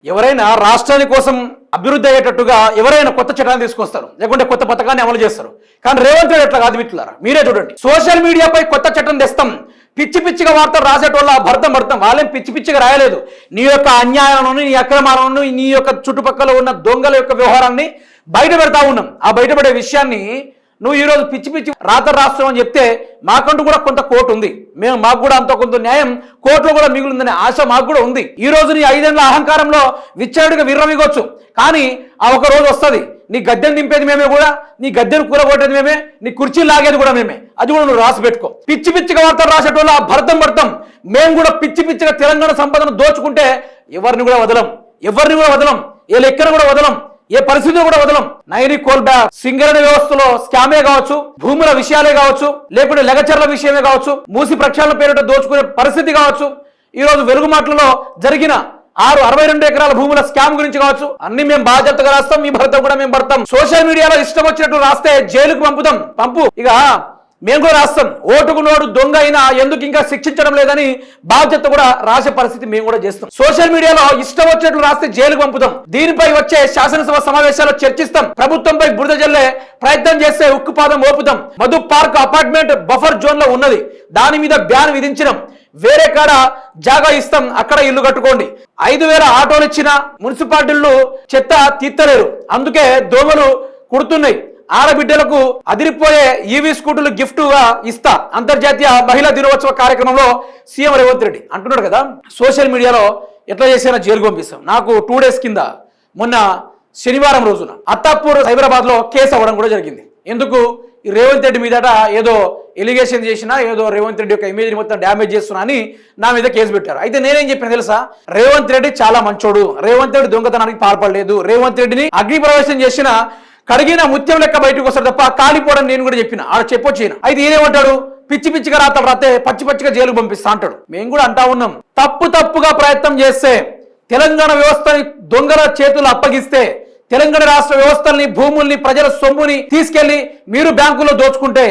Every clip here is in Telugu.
ఎవరైనా రాష్ట్రాని కోసం అభివృద్ధి అయ్యేటట్టుగా ఎవరైనా కొత్త చట్టాన్ని తీసుకొస్తారు, లేకుంటే కొత్త పథకాన్ని అమలు చేస్తారు. కానీ రేవంత్ రెడ్డి అట్లా కాదు. మిత్రులారా, మీరే చూడండి, సోషల్ మీడియాపై కొత్త చట్టం తెస్తాం, పిచ్చి పిచ్చిగా వార్తలు రాసేటోళ్ళ భర్తం వాళ్ళేం పిచ్చి పిచ్చిగా రాయలేదు. నీ యొక్క అన్యాయాలను, నీ అక్రమాలను, నీ యొక్క చుట్టుపక్కల ఉన్న దొంగల యొక్క వ్యవహారాన్ని బయట పెడతా ఉన్నాం. ఆ బయటపడే విషయాన్ని నువ్వు ఈరోజు పిచ్చి పిచ్చి రాష్ట్రం అని చెప్తే మాకంటూ కూడా కొంత కోర్టు ఉంది, మాకు కూడా అంత కొంత న్యాయం కోర్టులో కూడా మిగులుందనే ఆశ మాకు కూడా ఉంది. ఈ రోజు నీ 5 ఏళ్ల అహంకారంలో విచ్చరుడిగా విర్రమిగొచ్చు, కానీ ఆ ఒక రోజు వస్తుంది నీ గద్దెను నింపేది మేమే, కూడా నీ గద్దెను కూరగొట్టేది మేమే, నీ కుర్చీలు లాగేది కూడా మేమే. అది కూడా నువ్వు రాసి పెట్టుకో. పిచ్చి పిచ్చిగా వార్తలు రాసేటోళ్ళు భర్తం మేము కూడా పిచ్చి పిచ్చిగా తెలంగాణ సంపదను దోచుకుంటే ఎవరిని కూడా వదలం, ఏ లెక్కన కూడా వదలం, ఏ పరిస్థితిలో కూడా వదలం. నైని కోల్ బ్యాక్ సింగరణ వ్యవస్థలో స్కామే కావచ్చు, భూముల విషయాలే కావచ్చు, లేకుంటే లెగచర్ల విషయమే కావచ్చు, మూసి ప్రక్షాళన పేరిట దోచుకునే పరిస్థితి కావచ్చు, ఈ రోజు వెలుగుమాటలలో జరిగిన 62 ఎకరాల భూముల స్కామ్ గురించి కావచ్చు, అన్ని మేము బాధ్యతగా రాస్తాం. మీ భర్త కూడా మేము భర్తాం. సోషల్ మీడియాలో ఇష్టం వచ్చినట్టు రాస్తే జైలుకు పంపు. ఇక మేము కూడా రాస్తాం. ఓటుకు నోడు దొంగ అయినా ఎందుకు ఇంకా శిక్షించడం లేదని బాధ్యత కూడా రాసే పరిస్థితి మేము కూడా చేస్తాం. సోషల్ మీడియాలో ఇష్టం వచ్చినట్లు రాస్తే జైలుకు పంపుతాం. దీనిపై వచ్చే శాసనసభ సమావేశాల్లో చర్చిస్తాం. ప్రభుత్వంపై బురద జల్లే ప్రయత్నం చేస్తే ఉక్కుపాదం ఓపుతాం. Madhu park apartment buffer zone లో ఉన్నది, దాని మీద బ్యాన్ విధించడం. వేరే కాడ జాగా ఇస్తాం, అక్కడ ఇల్లు కట్టుకోండి. 5,000 ఆటోలు ఇచ్చిన మున్సిపాలిటీలు చెత్త తీర్తలేరు, అందుకే దోమలు కుడుతున్నాయి. ఆడబిడ్డలకు అదిరిపోయే ఈవీ స్కూటర్లు గిఫ్ట్ గా ఇస్తా. అంతర్జాతీయ మహిళా దినోత్సవ కార్యక్రమంలో సీఎం రేవంత్ రెడ్డి అంటున్నాడు కదా, సోషల్ మీడియాలో ఎట్లా చేసినా జైలుకు పంపిస్తాం. నాకు 2 డేస్ కింద మొన్న శనివారం రోజున అత్తాపూర్ హైదరాబాద్ లో కేసు అవ్వడం కూడా జరిగింది. ఎందుకు? ఈ రేవంత్ రెడ్డి మీదట ఏదో ఎలిగేషన్ చేసినా, ఏదో రేవంత్ రెడ్డి యొక్క ఇమేజ్ మొత్తం డ్యామేజ్ చేస్తున్నా అని నా మీద కేసు పెట్టారు. అయితే నేనేం చెప్పిన తెలుసా, రేవంత్ రెడ్డి చాలా మంచోడు, రేవంత్ రెడ్డి దొంగతనానికి పాల్పడలేదు, రేవంత్ రెడ్డిని అగ్ని ప్రవేశం చేసిన కడిగిన ముత్యం లెక్క బయటకు వస్తాడు తప్ప కాలిపోవడం నేను కూడా చెప్పిన. ఆడ చెప్పొచ్చిన. అయితే ఏదేమంటాడు, పిచ్చి పిచ్చిగా రాతలు రాతే పచ్చిగా జైలుకు పంపిస్తా అంటాడు. మేము కూడా అంటా ఉన్నాం, తప్పుగా ప్రయత్నం చేస్తే, తెలంగాణ వ్యవస్థని దొంగల చేతులు అప్పగిస్తే, తెలంగాణ రాష్ట్ర వ్యవస్థల్ని, భూముల్ని, ప్రజల సొమ్ముని తీసుకెళ్లి మీరు బ్యాంకుల్లో దోచుకుంటే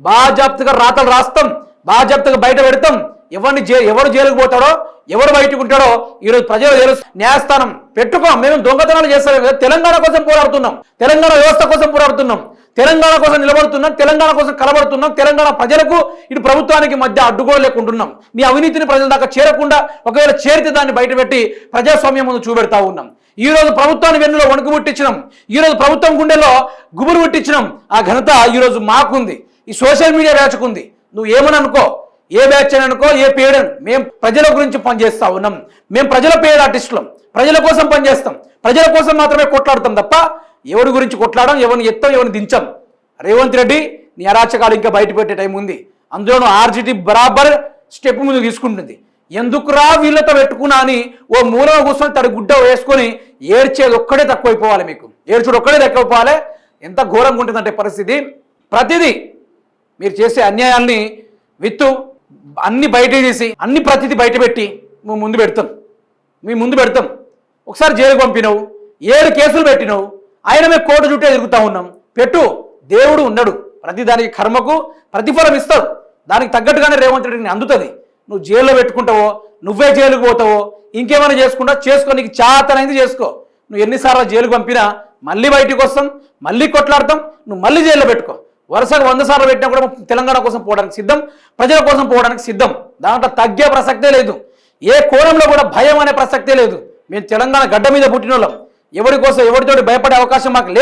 బాజాప్తగా రాతలు రాస్తాం, బాజాప్తగా బయట పెడతాం. ఎవరు జైలుకు పోతాడో, ఎవరు బయటకు ఉంటాడో ఈరోజు ప్రజలు తెలుసు. న్యాయస్థానం పెట్టుకో. మేము దొంగతనాలు చేస్తాం కదా, తెలంగాణ కోసం పోరాడుతున్నాం, తెలంగాణ వ్యవస్థ కోసం పోరాడుతున్నాం, తెలంగాణ కోసం నిలబడుతున్నాం, తెలంగాణ కోసం కలబడుతున్నాం. తెలంగాణ ప్రజలకు ఇటు ప్రభుత్వానికి మధ్య అడ్డుగోలు లేకుంటున్నాం. మీ అవినీతిని ప్రజల దాకా చేరకుండా, ఒకవేళ చేరితే దాన్ని బయటపెట్టి ప్రజాస్వామ్యం ముందు చూపెడతా ఉన్నాం. ఈ రోజు ప్రభుత్వాన్ని వెన్నులో వణుకు పుట్టించినాం, ఈ రోజు ప్రభుత్వం గుండెల్లో గుబురు పుట్టించినాం. ఆ ఘనత ఈ రోజు మాకుంది, ఈ సోషల్ మీడియా బ్యాచ్కుంది. నువ్వు ఏమని అనుకో, ఏ బ్యాచ్ అని అనుకో, ఏ పేడని, మేము ప్రజల గురించి పనిచేస్తా ఉన్నాం. మేము ప్రజల పేడ్ ఆర్టిస్టులం, ప్రజల కోసం పనిచేస్తాం, ప్రజల కోసం మాత్రమే కొట్లాడతాం తప్ప ఎవరి గురించి కొట్లాడడం, ఎవరిని ఎత్తాం, ఎవరిని దించాం. రేవంత్ రెడ్డి, నీ అరాచకాలు ఇంకా బయట పెట్టే టైం ఉంది. అందులోనూ ఆర్జీటీ బరాబర్ స్టెప్ ముందు తీసుకుంటుంది. ఎందుకురా వీళ్ళతో పెట్టుకున్నా అని ఓ మూలన కూర్చొని తడి గుడ్డ వేసుకొని ఏడ్చేది ఒక్కడే తక్కువైపోవాలి. మీకు ఏడ్చుడు ఒక్కడే తక్కువైపోవాలి. ఎంత ఘోరంగా ఉంటుందంటే పరిస్థితి. ప్రతిదీ మీరు చేసే అన్యాయాల్ని అన్ని బయట తీసి, అన్ని ప్రతిదీ బయట పెట్టి మీ ముందు పెడతాం. ఒకసారి జైలుకు పంపినావు, 7 కేసులు పెట్టినావు, ఆయన మేము కోర్టు చుట్టే తిరుగుతూ ఉన్నాం. పెట్టు, దేవుడు ఉన్నాడు, ప్రతి దానికి కర్మకు ప్రతిఫలం ఇస్తాడు. దానికి తగ్గట్టుగానే రేవంత్ రెడ్డిని అందుతుంది. నువ్వు జైల్లో పెట్టుకుంటావో, నువ్వే జైలుకు పోతావో, ఇంకేమైనా చేసుకో, నీకు చాతనైంది చేసుకో. నువ్వు ఎన్నిసార్లు జైలుకు పంపినా మళ్ళీ బయటికి వస్తాం, మళ్ళీ కొట్లాడతాం, నువ్వు మళ్ళీ జైల్లో పెట్టుకో. వరుసగా 100 సార్లు పెట్టినా కూడా తెలంగాణ కోసం పోవడానికి సిద్ధం, ప్రజల కోసం పోవడానికి సిద్ధం. దాంట్లో తగ్గే ప్రసక్తే లేదు. ఏ కోణంలో కూడా భయం అనే ప్రసక్తే లేదు. మేము తెలంగాణ గడ్డ మీద పుట్టిన వాళ్ళం. ఎవరి కోసం ఎవరితోటి భయపడే అవకాశం మాకు లేదు.